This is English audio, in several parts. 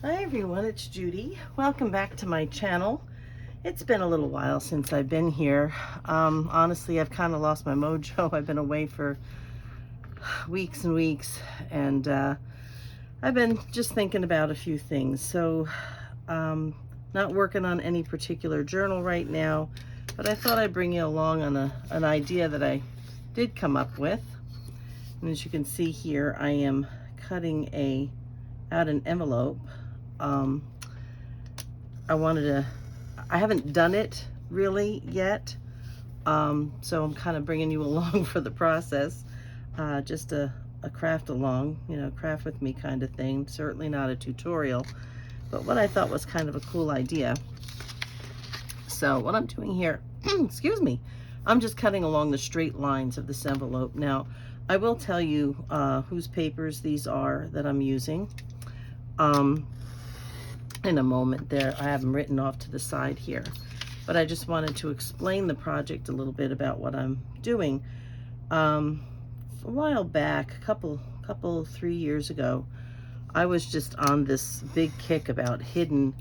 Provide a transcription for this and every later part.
Hi everyone, it's Judy. Welcome back to my channel. It's been a little while since I've been here. Honestly, I've kind of lost my mojo. I've been away for weeks and weeks, and I've been just thinking about a few things. So, not working on any particular journal right now, but I thought I'd bring you along on an idea that I did come up with. And as you can see here, I am cutting out an envelope. I haven't done it really yet, so I'm kind of bringing you along for the process, just a craft along, craft with me kind of thing. Certainly not a tutorial, but what I thought was kind of a cool idea. So what I'm doing here, excuse me, I'm just cutting along the straight lines of this envelope. Now, I will tell you whose papers these are that I'm using. In a moment there. I have them written off to the side here, but I just wanted to explain the project a little bit about what I'm doing. A while back, a couple 3 years ago, I was just on this big kick about hidden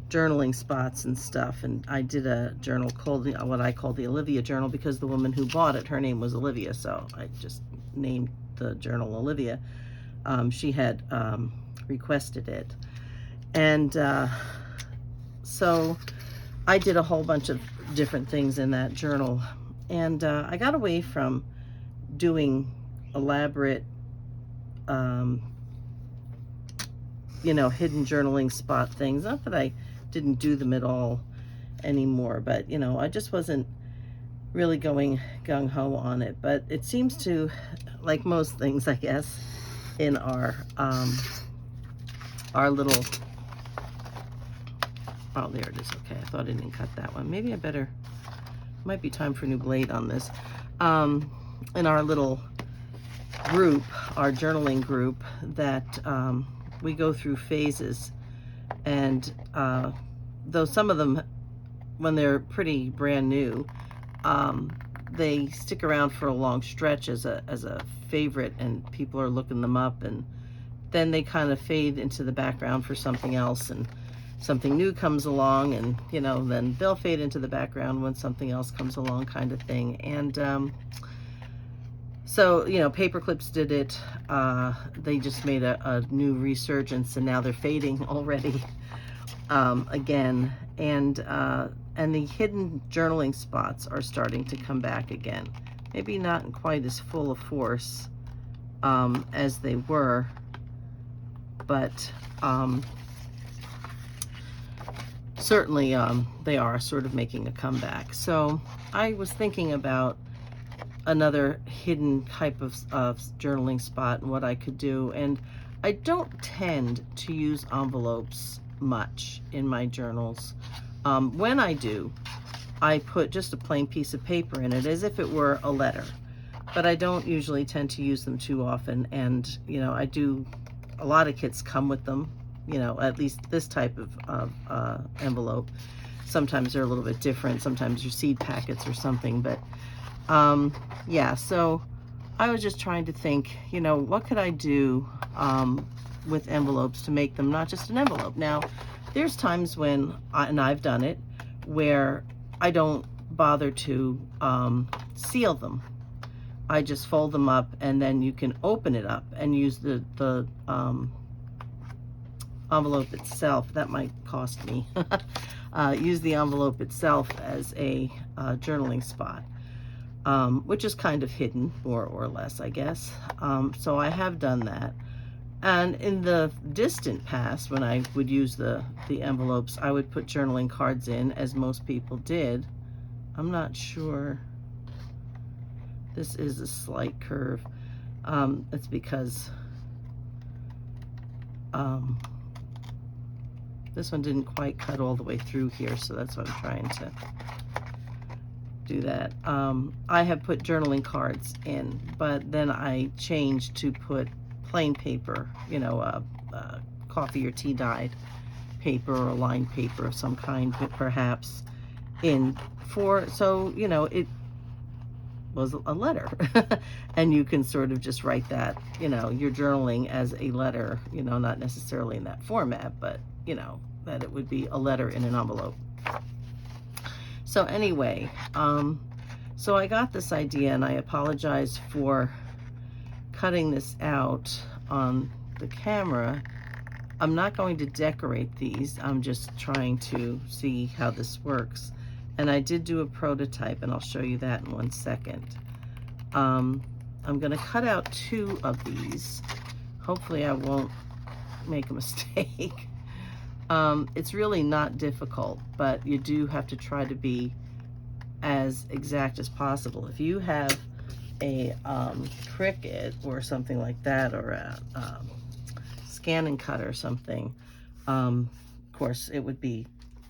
journaling spots and stuff, and I did a journal called what I call the Olivia journal, because the woman who bought it, her name was Olivia, so I just named the journal Olivia. She had requested it. And so I did a whole bunch of different things in that journal, and I got away from doing elaborate, hidden journaling spot things. Not that I didn't do them at all anymore, but I just wasn't really going gung-ho on it. But it seems to, like most things, I guess, in our little, oh, there it is. Okay, I thought I didn't cut that one. Maybe I better, might be time for a new blade on this. In our little group, our journaling group, that we go through phases, and though some of them, when they're pretty brand new, they stick around for a long stretch as a favorite, and people are looking them up, and then they kind of fade into the background for something else, and something new comes along, and then they'll fade into the background when something else comes along, kind of thing. And so Paperclips did it. They just made a new resurgence, and now they're fading already again. And the hidden journaling spots are starting to come back again. Maybe not in quite as full of force as they were, but certainly they are sort of making a comeback. So I was thinking about another hidden type of journaling spot and what I could do. And I don't tend to use envelopes much in my journals. When I do, I put just a plain piece of paper in it as if it were a letter, but I don't usually tend to use them too often. And I do, a lot of kits come with them, at least this type of envelope. Sometimes they're a little bit different. Sometimes they're seed packets or something. But yeah, so I was just trying to think, what could I do with envelopes to make them not just an envelope? Now, there's times when, and I've done it, where I don't bother to seal them. I just fold them up, and then you can open it up and use the envelope itself. That might cost me. Use the envelope itself as a journaling spot, which is kind of hidden, more or less, I guess. So I have done that. And in the distant past, when I would use the envelopes, I would put journaling cards in, as most people did. I'm not sure. This is a slight curve. It's because this one didn't quite cut all the way through here, so that's why I'm trying to do that. I have put journaling cards in, but then I changed to put plain paper, coffee or tea dyed paper, or lined paper of some kind, perhaps, in for, so it was a letter. And you can sort of just write that, you know, you're journaling as a letter, you know, not necessarily in that format, but, you know, that it would be a letter in an envelope. So anyway, so I got this idea, and I apologize for cutting this out on the camera. I'm not going to decorate these. I'm just trying to see how this works. And I did do a prototype, and I'll show you that in 1 second. I'm going to cut out 2 of these. Hopefully I won't make a mistake. It's really not difficult, but you do have to try to be as exact as possible. If you have a Cricut or something like that, or a scan and cut or something, of course it would be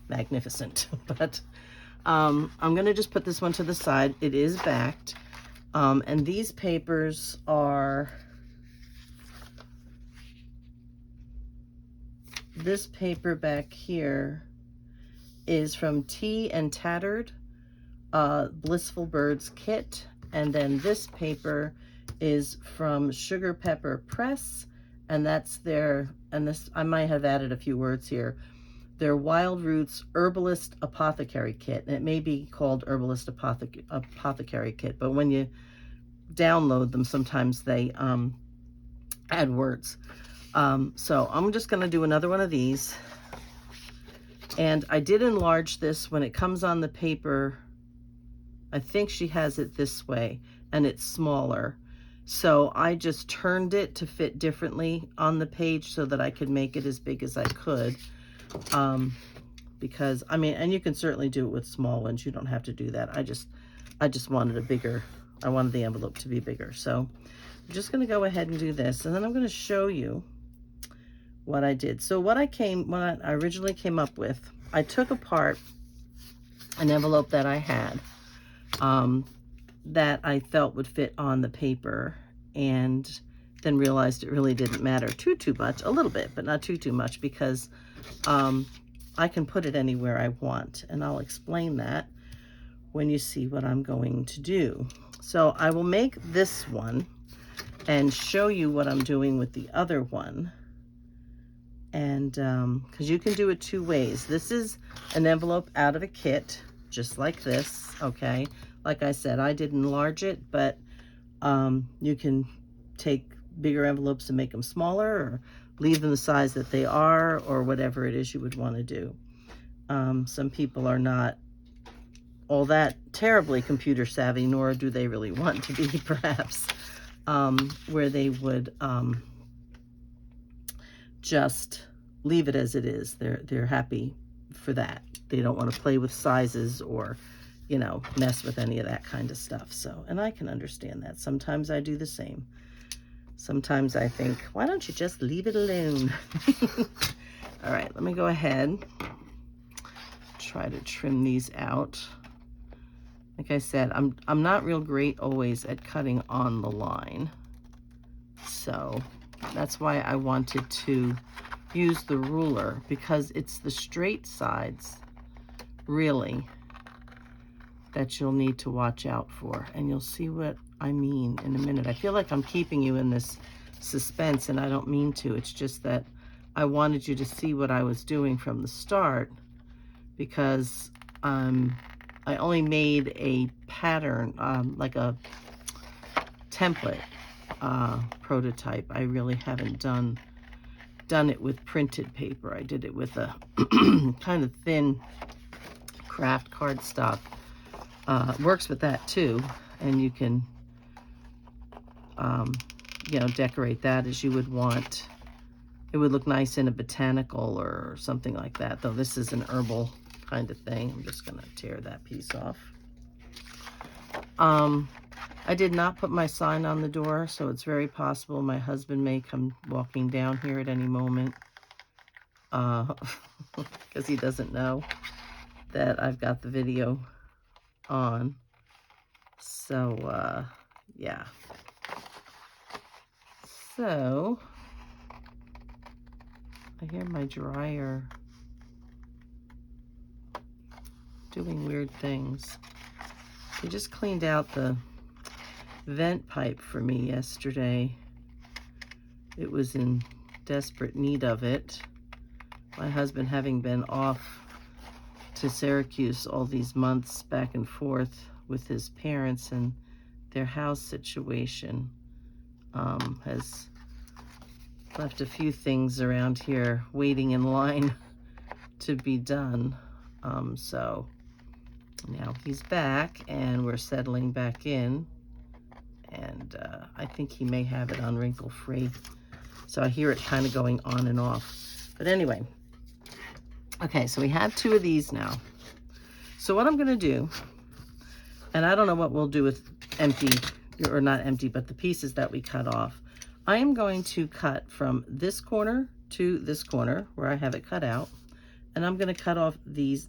magnificent. But I'm gonna just put this one to the side. It is backed, and these papers are, this paper back here is from Tea and Tattered, Blissful Birds Kit, and then this paper is from Sugar Pepper Press, and that's their, and this, I might have added a few words here, their Wild Roots Herbalist Apothecary Kit. And it may be called Herbalist Apothecary Kit, but when you download them, sometimes they add words. So I'm just going to do another one of these. And I did enlarge this when it comes on the paper. I think she has it this way, and it's smaller. So I just turned it to fit differently on the page so that I could make it as big as I could. Because, I mean, and you can certainly do it with small ones. You don't have to do that. I just wanted a bigger, I wanted the envelope to be bigger. So I'm just going to go ahead and do this, and then I'm going to show you what I did. So what I originally came up with, I took apart an envelope that I had, that I felt would fit on the paper, and then realized it really didn't matter too much, a little bit, but not too much, because I can put it anywhere I want, and I'll explain that when you see what I'm going to do. So I will make this one and show you what I'm doing with the other one. And because you can do it 2 ways. This is an envelope out of a kit, just like this, okay? Like I said, I did enlarge it, but you can take bigger envelopes and make them smaller, or leave them the size that they are, or whatever it is you would want to do. Some people are not all that terribly computer savvy, nor do they really want to be, perhaps, where they would just leave it as it is. They're happy for that. They don't want to play with sizes or, you know, mess with any of that kind of stuff. So, and I can understand that. Sometimes I do the same. Sometimes I think, why don't you just leave it alone? All right, let me go ahead, try to trim these out. Like I said, I'm not real great always at cutting on the line. So that's why I wanted to use the ruler, because it's the straight sides, really, that you'll need to watch out for. And you'll see what I mean in a minute. I feel like I'm keeping you in this suspense, and I don't mean to. It's just that I wanted you to see what I was doing from the start, because I only made a pattern, like a template prototype. I really haven't done it with printed paper. I did it with a kind of thin craft cardstock. Works with that too, and you can you know, decorate that as you would want. It would look nice in a botanical or something like that, though this is an herbal kind of thing. I'm just gonna tear that piece off. I did not put my sign on the door, so it's very possible my husband may come walking down here at any moment, because he doesn't know that I've got the video on. So yeah. So I hear my dryer doing weird things. We just cleaned out the vent pipe for me yesterday. It was in desperate need of it. My husband having been off to Syracuse all these months back and forth with his parents, and their house situation has left a few things around here waiting in line to be done. So now he's back and we're settling back in, and I think he may have it on wrinkle free. So I hear it kind of going on and off. But anyway, okay, so we have 2 of these now. So what I'm going to do, and I don't know what we'll do with empty, or not empty, but the pieces that we cut off. I am going to cut from this corner to this corner where I have it cut out, and I'm going to cut off these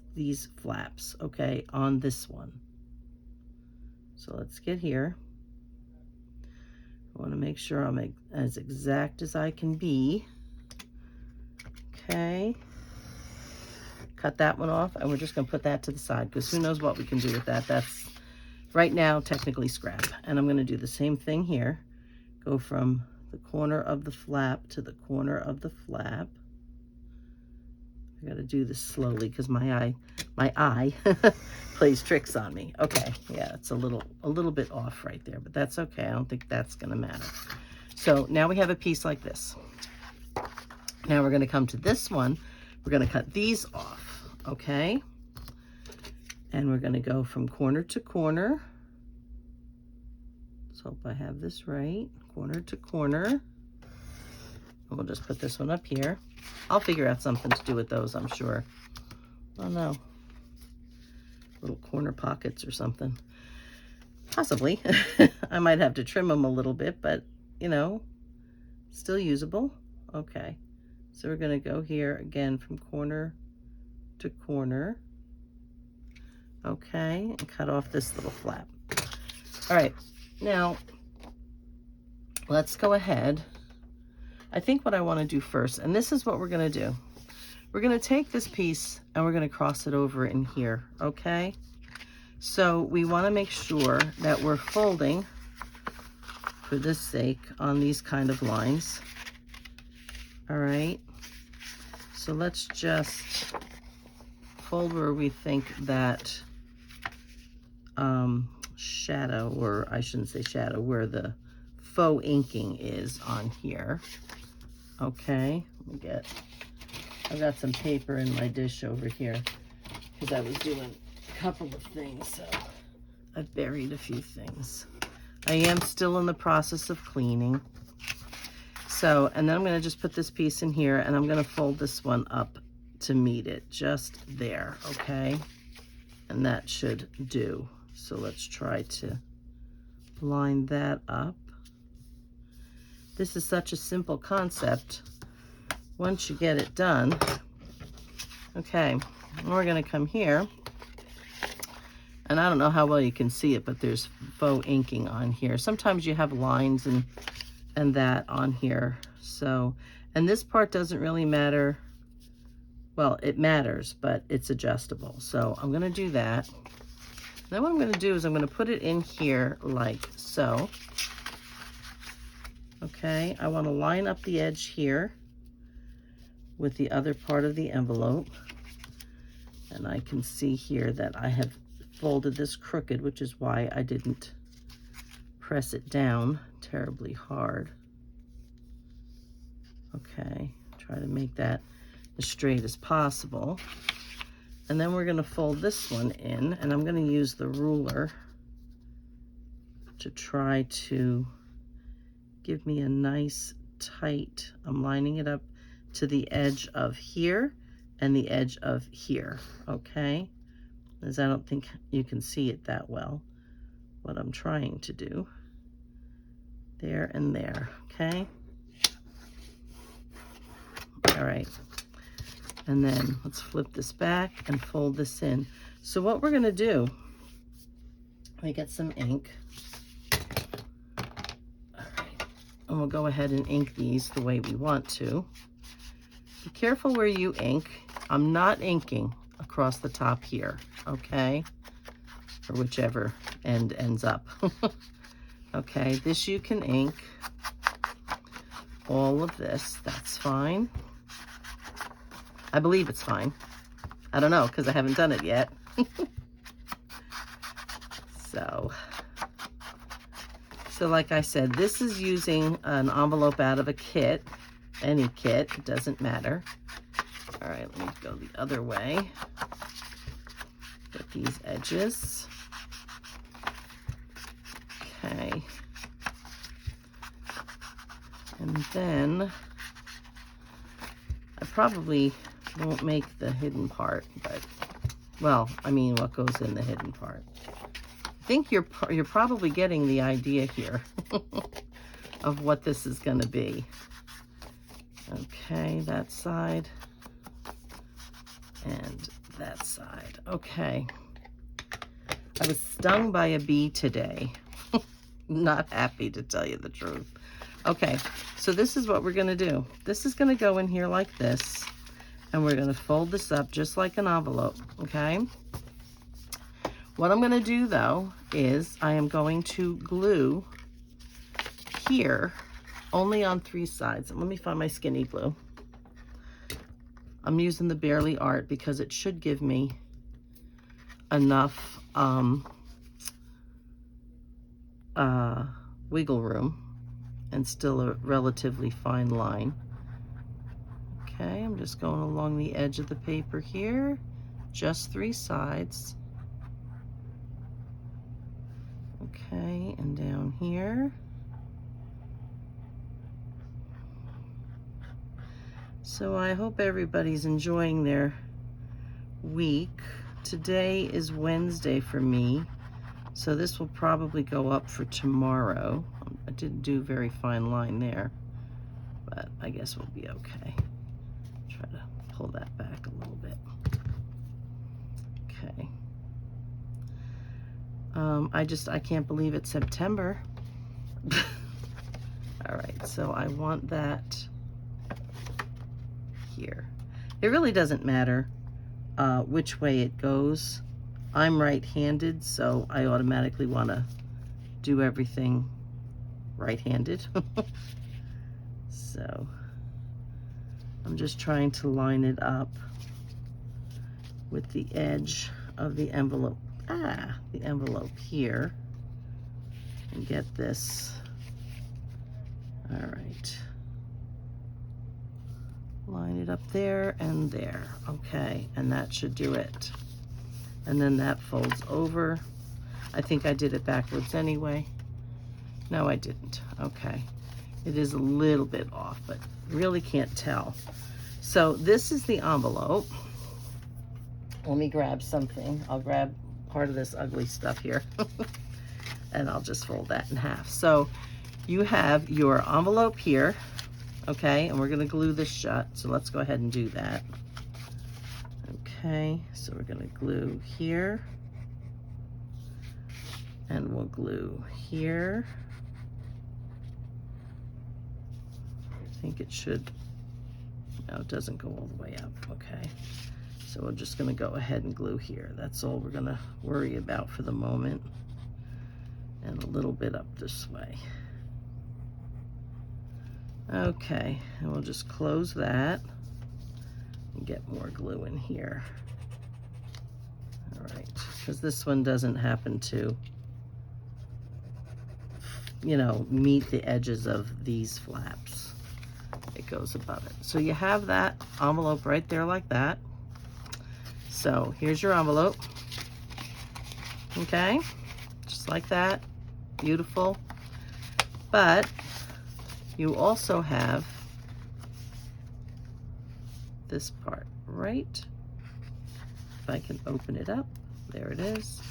flaps, okay, on this one. So let's get here. I want to make sure I'm as exact as I can be. Okay. Cut that one off, and we're just going to put that to the side, because who knows what we can do with that. That's right now technically scrap. And I'm going to do the same thing here. Go from the corner of the flap to the corner of the flap. I got to do this slowly because my eye plays tricks on me. Okay, yeah, it's a little bit off right there, but that's okay. I don't think that's going to matter. So now we have a piece like this. Now we're going to come to this one. We're going to cut these off, okay? And we're going to go from corner to corner. Let's hope I have this right. Corner to corner. And we'll just put this one up here. I'll figure out something to do with those, I'm sure. Oh no. Little corner pockets or something. Possibly. I might have to trim them a little bit, but, you know, still usable. Okay. So we're going to go here again from corner to corner. Okay, and cut off this little flap. All right, now let's go ahead. I think what I want to do first, and this is what we're going to do. We're going to take this piece and we're going to cross it over in here, okay? So we want to make sure that we're folding, for this sake, on these kind of lines. All right, so let's just fold where we think that shadow, or I shouldn't say shadow, where the faux inking is on here. Okay, I've got some paper in my dish over here because I was doing a couple of things, so I've buried a few things. I am still in the process of cleaning. So, and then I'm going to just put this piece in here, and I'm going to fold this one up to meet it, just there, okay? And that should do. So let's try to line that up. This is such a simple concept once you get it done. Okay, we're going to come here, and I don't know how well you can see it, but there's faux inking on here. Sometimes you have lines and that on here. So, and this part doesn't really matter. Well, it matters, but it's adjustable. So I'm going to do that. Then what I'm going to do is I'm going to put it in here like so. Okay, I want to line up the edge here with the other part of the envelope. And I can see here that I have folded this crooked, which is why I didn't press it down terribly hard. Okay, try to make that as straight as possible. And then we're going to fold this one in, and I'm going to use the ruler to try to give me a nice tight, I'm lining it up to the edge of here and the edge of here, okay? As I don't think you can see it that well, what I'm trying to do. There and there, okay? All right. And then let's flip this back and fold this in. So what we're gonna do, let me get some ink. All right. And we'll go ahead and ink these the way we want to. Be careful where you ink. I'm not inking across the top here, okay? Or whichever end ends up. Okay, this you can ink. All of this, that's fine. I believe it's fine. I don't know, because I haven't done it yet. So like I said, this is using an envelope out of a kit. Any kit, it doesn't matter. All right, let me go the other way. Get these edges. Okay. And then I probably won't make the hidden part, but, well, I mean, what goes in the hidden part. I think you're probably getting the idea here of what this is going to be. Okay, that side and that side. Okay. I was stung by a bee today. Not happy, to tell you the truth. Okay, so this is what we're going to do. This is going to go in here like this, and we're going to fold this up just like an envelope, okay? What I'm going to do, though, is I am going to glue here only on 3 sides. Let me find my skinny glue. I'm using the Barely Art because it should give me enough wiggle room and still a relatively fine line. Okay, I'm just going along the edge of the paper here, just 3 sides. Okay, and down here. So I hope everybody's enjoying their week. Today is Wednesday for me, so this will probably go up for tomorrow. I didn't do a very fine line there, but I guess we'll be okay. Try to pull that back a little bit. Okay. I can't believe it's September. All right, so I want that here. It really doesn't matter which way it goes. I'm right-handed, so I automatically want to do everything right-handed. So I'm just trying to line it up with the edge of the envelope. The envelope here, and get this. All right. Line it up there and there. Okay, and that should do it. And then that folds over. I think I did it backwards anyway. No, I didn't. Okay. It is a little bit off, but really can't tell. So this is the envelope. Let me grab something. I'll grab part of this ugly stuff here and I'll just fold that in half. So you have your envelope here, okay, and we're going to glue this shut, so let's go ahead and do that. Okay, so we're going to glue here, and we'll glue here. I think it should, no, it doesn't go all the way up. Okay, so we're just going to go ahead and glue here. That's all we're going to worry about for the moment, and a little bit up this way. Okay, and we'll just close that and get more glue in here. All right, because this one doesn't happen to, you know, meet the edges of these flaps. It goes above it. So you have that envelope right there like that. So here's your envelope. Okay, just like that. Beautiful. But you also have this part, right? If I can open it up, there it is.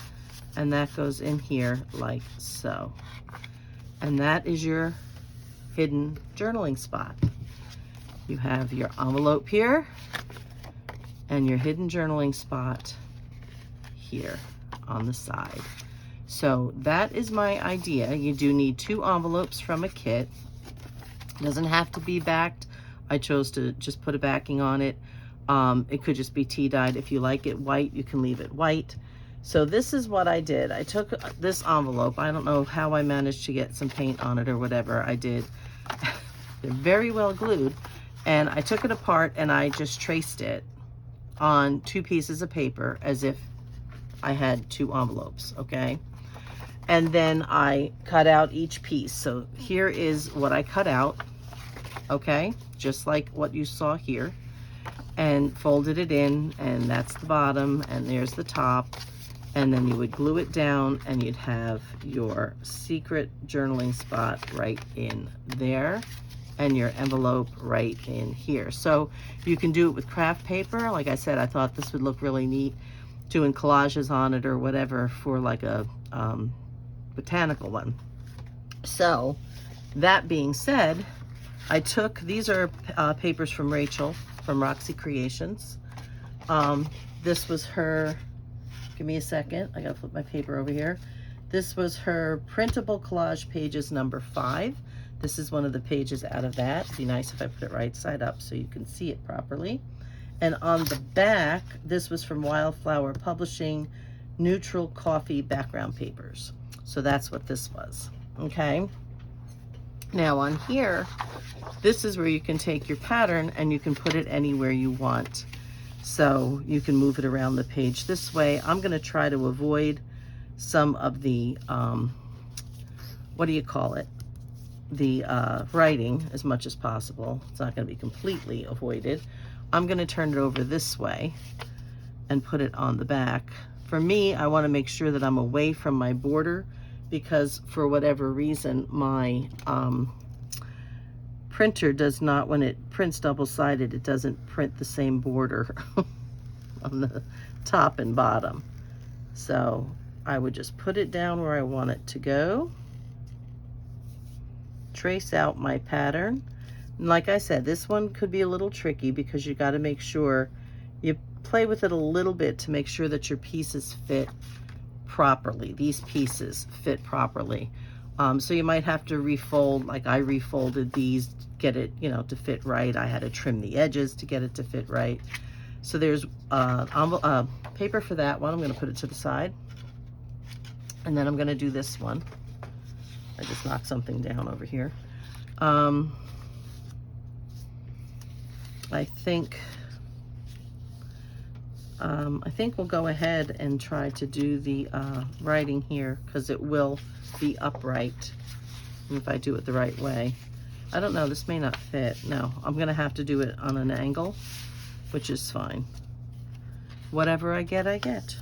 And that goes in here like so. And that is your hidden journaling spot. You have your envelope here and your hidden journaling spot here on the side. So that is my idea. You do need 2 envelopes from a kit. It doesn't have to be backed. I chose to just put a backing on it. It could just be tea dyed. If you like it white, you can leave it white. So this is what I did. I took this envelope. I don't know how I managed to get some paint on it or whatever I did. They're very well glued. And I took it apart and I just traced it on 2 pieces of paper as if I had 2 envelopes, okay? And then I cut out each piece. So here is what I cut out, okay? Just like what you saw here. And folded it in, and that's the bottom, and there's the top. And then you would glue it down and you'd have your secret journaling spot right in there and your envelope right in here. So you can do it with craft paper. Like I said, I thought this would look really neat doing collages on it or whatever for like a botanical one. So that being said, I took, these are papers from Rachel from Roxy Creations. This was her, give me a second, I gotta flip my paper over here. This was her printable collage pages number 5. This is one of the pages out of that. It'd be nice if I put it right side up so you can see it properly. And on the back, this was from Wildflower Publishing, Neutral Coffee Background Papers. So that's what this was, okay? Now on here, this is where you can take your pattern and you can put it anywhere you want. So you can move it around the page this way. I'm gonna try to avoid some of the, what do you call it? The writing as much as possible. It's not gonna be completely avoided. I'm gonna turn it over this way and put it on the back. For me, I wanna make sure that I'm away from my border because for whatever reason, my printer does not, when it prints double-sided, it doesn't print the same border on the top and bottom. So I would just put it down where I want it to go. Trace out my pattern. And like I said, this one could be a little tricky because you got to make sure you play with it a little bit to make sure that your pieces fit properly. These pieces fit properly. So you might have to refold, like I refolded these, get it, you know, to fit right. I had to trim the edges to get it to fit right. So there's paper for that one. I'm going to put it to the side. And then I'm going to do this one. I just knocked something down over here. I think we'll go ahead and try to do the writing here because it will be upright if I do it the right way. I don't know, this may not fit. No, I'm gonna have to do it on an angle, which is fine. Whatever I get, I get.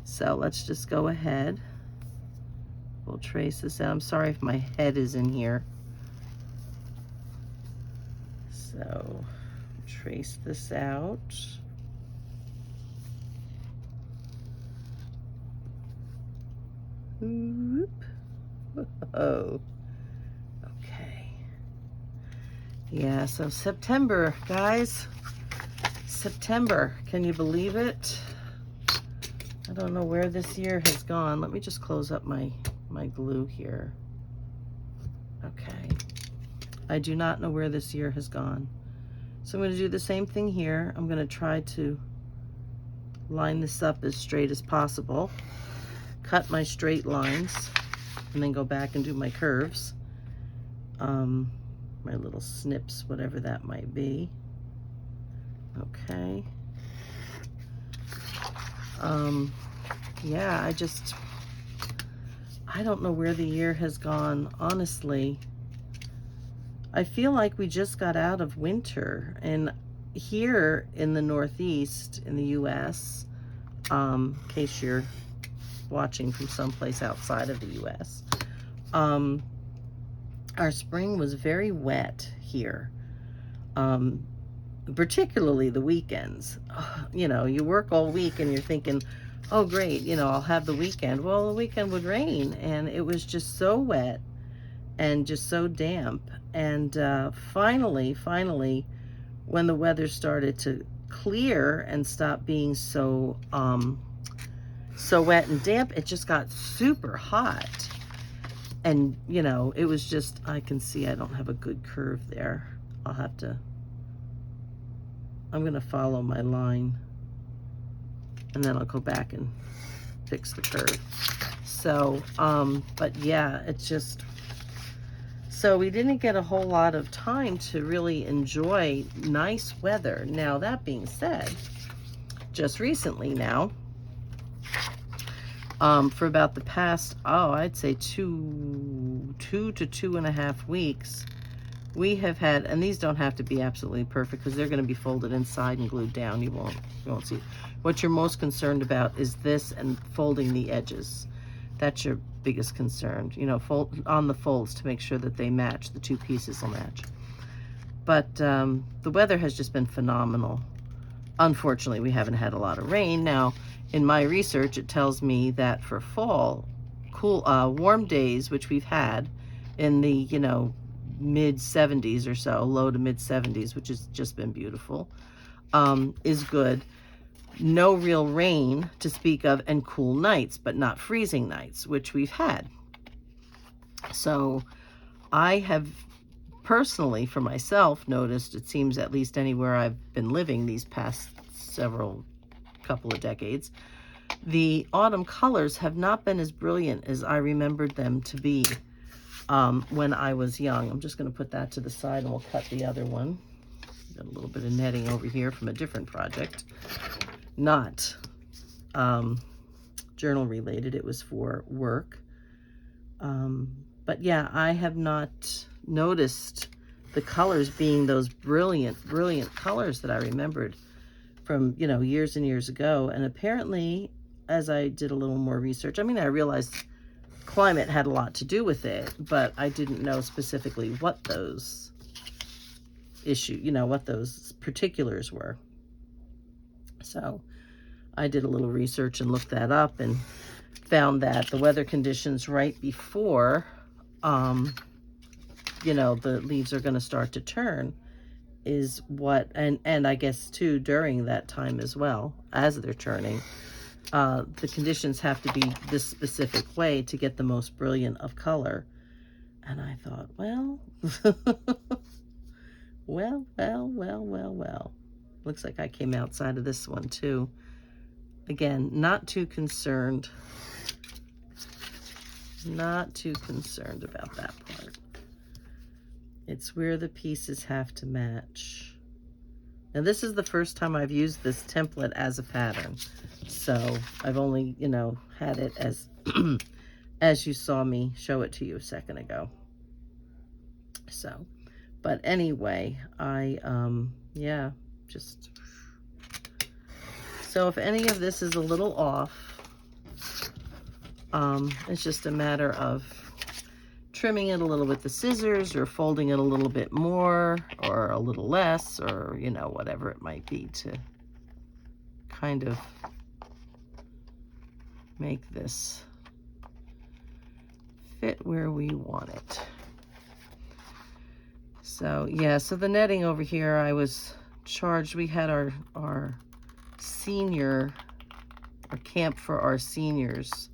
So let's just go ahead. We'll trace this out. I'm sorry if my head is in here. So trace this out. Whoop. Oh, okay. Yeah, so September, guys. September, can you believe it? I don't know where this year has gone. Let me just close up my glue here. Okay. I do not know where this year has gone. So I'm going to do the same thing here. I'm going to try to line this up as straight as possible. Cut my straight lines and then go back and do my curves. My little snips, whatever that might be. Okay. Yeah, I don't know where the year has gone, honestly. I feel like we just got out of winter, and here in the Northeast in the US, in case you're watching from someplace outside of the US, our spring was very wet here, particularly the weekends. You know, you work all week and you're thinking, oh great, you know, I'll have the weekend. Well, the weekend would rain and it was just so wet and just so damp. And finally, when the weather started to clear and stop being so wet and damp, it just got super hot. And, you know, it was just, I can see I don't have a good curve there. I'm going to follow my line. and then I'll go back and fix the curve. So, but yeah, it's just, so we didn't get a whole lot of time to really enjoy nice weather. Now, that being said, just recently now, for about the past, I'd say two to 2.5 weeks, we have had, and these don't have to be absolutely perfect because they're going to be folded inside and glued down. You won't see. What you're most concerned about is this and folding the edges. That's your biggest concern. You know, fold on the folds to make sure that they match. The two pieces will match. But the weather has just been phenomenal. Unfortunately, we haven't had a lot of rain. Now, in my research, it tells me that for fall, cool, warm days, which we've had in the, you know, mid 70s or so, low to mid 70s, which has just been beautiful, is good. No real rain to speak of, and cool nights, but not freezing nights, which we've had. So I have personally, for myself, noticed, it seems at least anywhere I've been living these past couple of decades, the autumn colors have not been as brilliant as I remembered them to be when I was young. I'm just going to put that to the side and we'll cut the other one. Got a little bit of netting over here from a different project. Not journal related, it was for work. But yeah, I have not noticed the colors being those brilliant colors that I remembered from, you know, years and years ago. And apparently, as I did a little more research, I mean, I realized climate had a lot to do with it, but I didn't know specifically what those what those particulars were. So I did a little research and looked that up and found that the weather conditions right before, you know, the leaves are going to start to turn is what, and I guess too during that time as well, as they're turning, the conditions have to be this specific way to get the most brilliant of color. And I thought, well, well. Looks like I came outside of this one too. Again, not too concerned. Not too concerned about that part. It's where the pieces have to match. Now, this is the first time I've used this template as a pattern. So I've only, you know, had it as, as you saw me show it to you a second ago. So, but anyway, yeah, just, so if any of this is a little off, it's just a matter of trimming it a little with the scissors or folding it a little bit more or a little less, or, you know, whatever it might be to kind of make this fit where we want it. So yeah, so the netting over here, I was charged, we had our camp for our seniors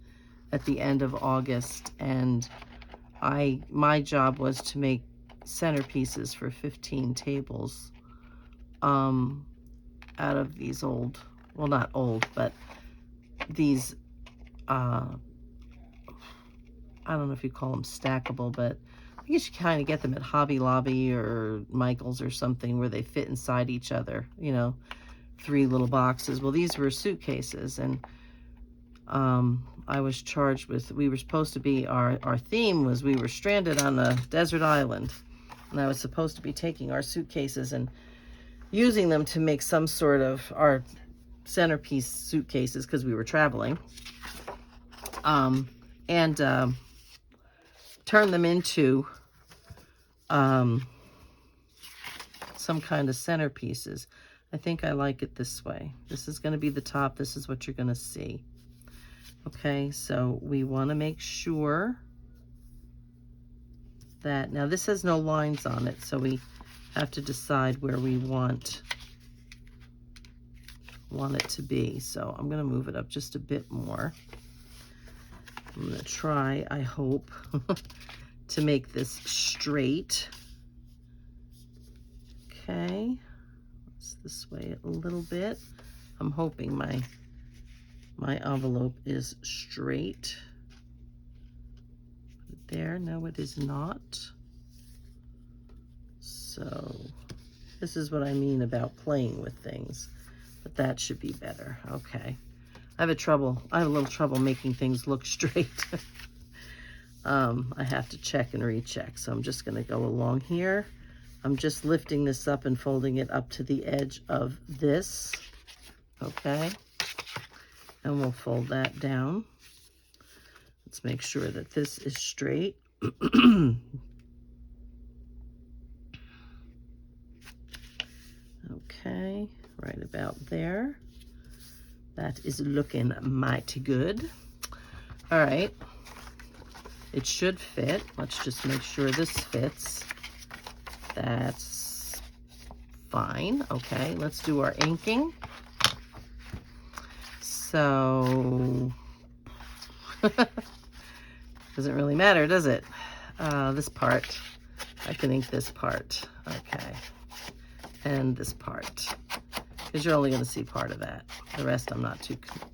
at the end of August, and my job was to make centerpieces for 15 tables out of these old, well, not old, but these I don't know if you call them stackable, but I guess you kind of get them at Hobby Lobby or Michael's or something where they fit inside each other, you know, 3 little boxes. Well, these were suitcases, and I was charged with, we were supposed to be, our theme was we were stranded on a desert island, and I was supposed to be taking our suitcases and using them to make some sort of our centerpiece suitcases because we were traveling, and turn them into some kind of centerpieces. I think I like it this way. This is going to be the top. This is what you're going to see. Okay, so we want to make sure that, now this has no lines on it, so we have to decide where we want it to be. So I'm going to move it up just a bit more. I'm going to try, I hope, to make this straight. Okay, let's this way a little bit. I'm hoping my My envelope is straight. There, no, it is not. So this is what I mean about playing with things, but that should be better. Okay. I have a little trouble making things look straight. I have to check and recheck. So I'm just going to go along here. I'm just lifting this up and folding it up to the edge of this. Okay. And we'll fold that down. Let's make sure that this is straight. Okay, right about there. That is looking mighty good. All right, it should fit. Let's just make sure this fits. That's fine. Okay, let's do our inking. So, doesn't really matter, does it? This part, I can ink this part. Okay, and this part, because you're only going to see part of that. The rest I'm not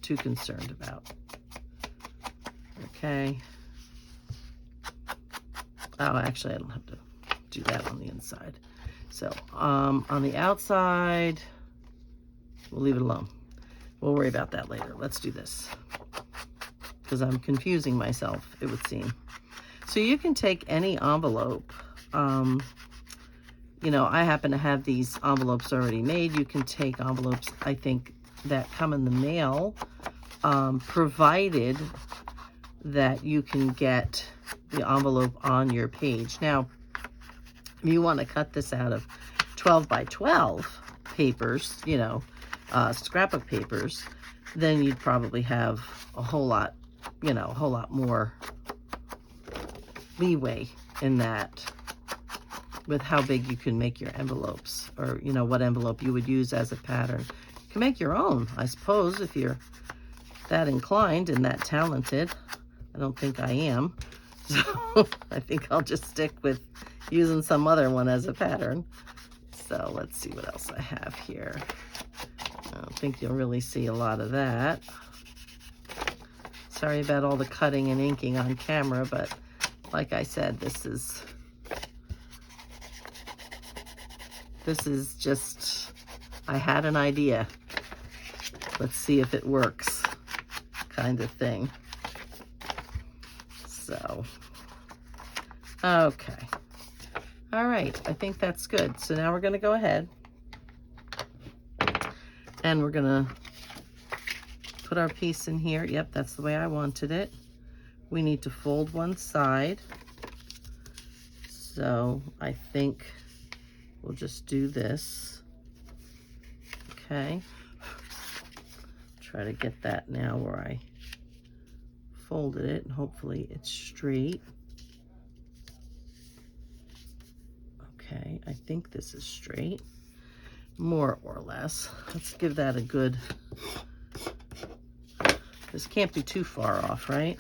too concerned about. Okay. Oh, actually, I don't have to do that on the inside. So, on the outside, we'll leave it alone. We'll worry about that later. Let's do this, because I'm confusing myself, it would seem. So you can take any envelope. You know, I happen to have these envelopes already made. You can take envelopes, I think, that come in the mail, provided that you can get the envelope on your page. Now, if you want to cut this out of 12 by 12 papers, you know, scrapbook papers, then you'd probably have a whole lot, you know, a whole lot more leeway in that, with how big you can make your envelopes, or, you know, what envelope you would use as a pattern. You can make your own, I suppose, if you're that inclined and that talented. I don't think I am. So I think I'll just stick with using some other one as a pattern. So let's see what else I have here. I don't think you'll really see a lot of that. Sorry about all the cutting and inking on camera, but like I said, this is just, I had an idea. Let's see if it works, kind of thing. So, okay. All right, I think that's good. So now we're going to go ahead and we're going to put our piece in here. Yep, that's the way I wanted it. We need to fold one side. So I think we'll just do this. Okay. Try to get that now where I folded it, and hopefully it's straight. Okay, I think this is straight, more or less. Let's give that a good, this can't be too far off, right?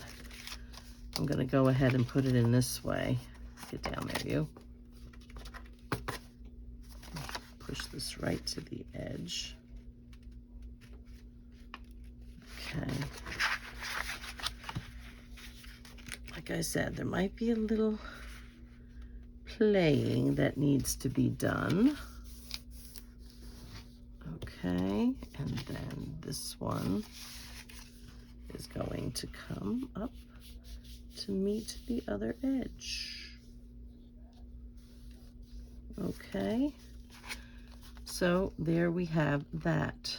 I'm gonna go ahead and put it in this way. Get down there, you. Push this right to the edge. Okay. Like I said, there might be a little playing that needs to be done. Okay, and then this one is going to come up to meet the other edge. Okay, so there we have that.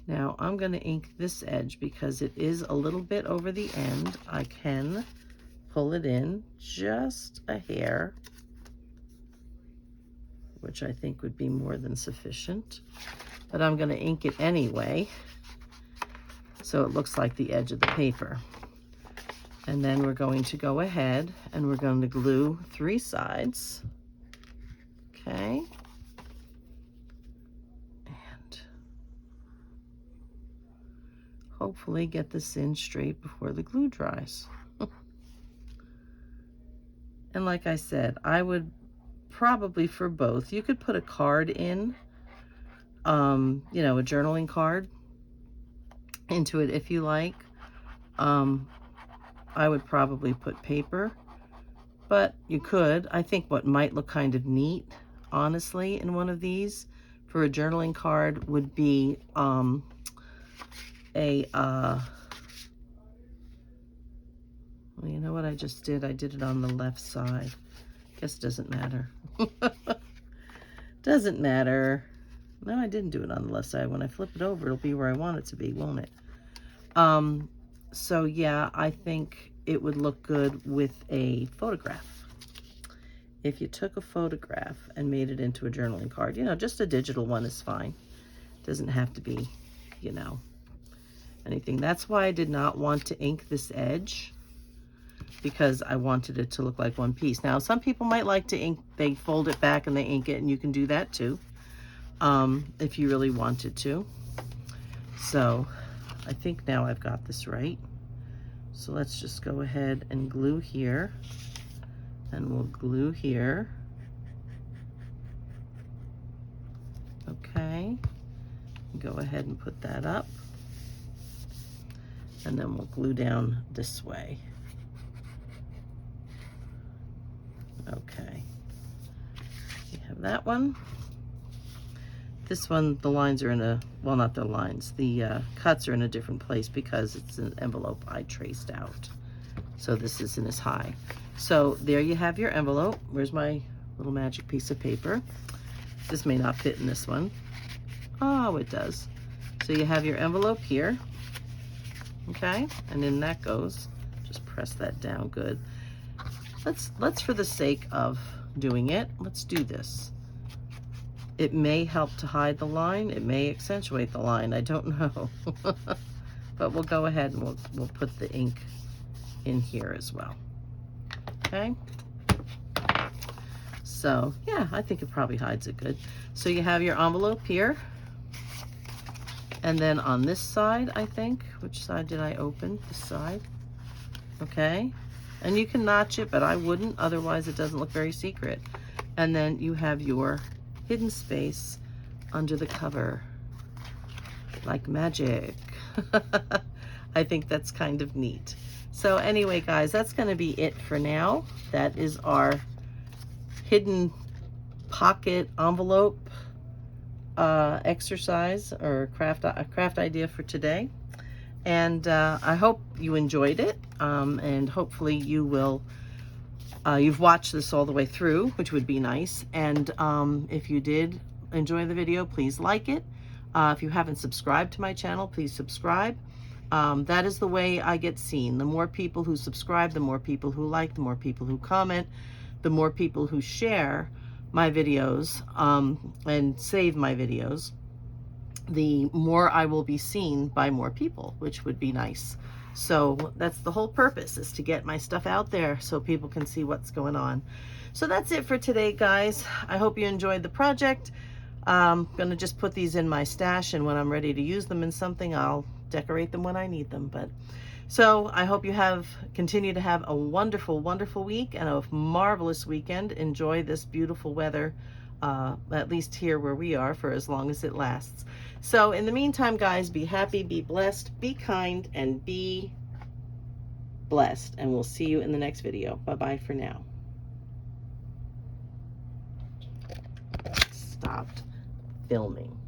Now I'm going to ink this edge because it is a little bit over the end. I can pull it in just a hair, which I think would be more than sufficient, but I'm going to ink it anyway so it looks like the edge of the paper. And then we're going to go ahead and we're going to glue 3 sides. Okay. And hopefully get this in straight before the glue dries. And like I said, I would probably, for both, you could put a card in, you know, a journaling card, into it if you like. I would probably put paper, but you could. I think what might look kind of neat, honestly, in one of these for a journaling card would be well, you know what I just did? I did it on the left side. Guess it doesn't matter. Doesn't matter. No, I didn't do it on the left side. When I flip it over, it'll be where I want it to be, won't it? So yeah, I think it would look good with a photograph. If you took a photograph and made it into a journaling card, you know, just a digital one is fine. Doesn't have to be, you know, anything. That's why I did not want to ink this edge, because I wanted it to look like one piece. Now, some people might like to ink, they fold it back and they ink it, and you can do that too, if you really wanted to. So I think now I've got this right. So let's just go ahead and glue here, and we'll glue here. Okay, go ahead and put that up, and then we'll glue down this way. Okay, we have that one. This one, the lines are in a, well, not the lines, the cuts are in a different place because it's an envelope I traced out. So this isn't as high. So there you have your envelope. Where's my little magic piece of paper? This may not fit in this one. Oh, it does. So you have your envelope here. Okay, and in that goes, just press that down good. Let's for the sake of doing it, let's do this. It may help to hide the line. It may accentuate the line. I don't know. But we'll go ahead and we'll put the ink in here as well. Okay. So yeah, I think it probably hides it good. So you have your envelope here. And then on this side, I think, which side did I open? This side. Okay. And you can notch it, but I wouldn't. Otherwise, it doesn't look very secret. And then you have your hidden space under the cover, like magic. I think that's kind of neat. So anyway, guys, that's going to be it for now. That is our hidden pocket envelope exercise or craft idea for today. And I hope you enjoyed it, and hopefully you will you've watched this all the way through, which would be nice. And if you did enjoy the video, please like it. If you haven't subscribed to my channel, please subscribe. That is the way I get seen. The more people who subscribe, the more people who like, the more people who comment, the more people who share my videos and save my videos, the more I will be seen by more people, which would be nice. So that's the whole purpose, is to get my stuff out there so people can see what's going on. So that's it for today, guys. I hope you enjoyed the project. I'm gonna just put these in my stash, and when I'm ready to use them in something, I'll decorate them when I need them. But so I hope you continue to have a wonderful, wonderful week and a marvelous weekend. Enjoy this beautiful weather, at least here where we are, for as long as it lasts. So in the meantime, guys, be happy, be blessed, be kind, and be blessed. And we'll see you in the next video. Bye-bye for now. Stopped filming.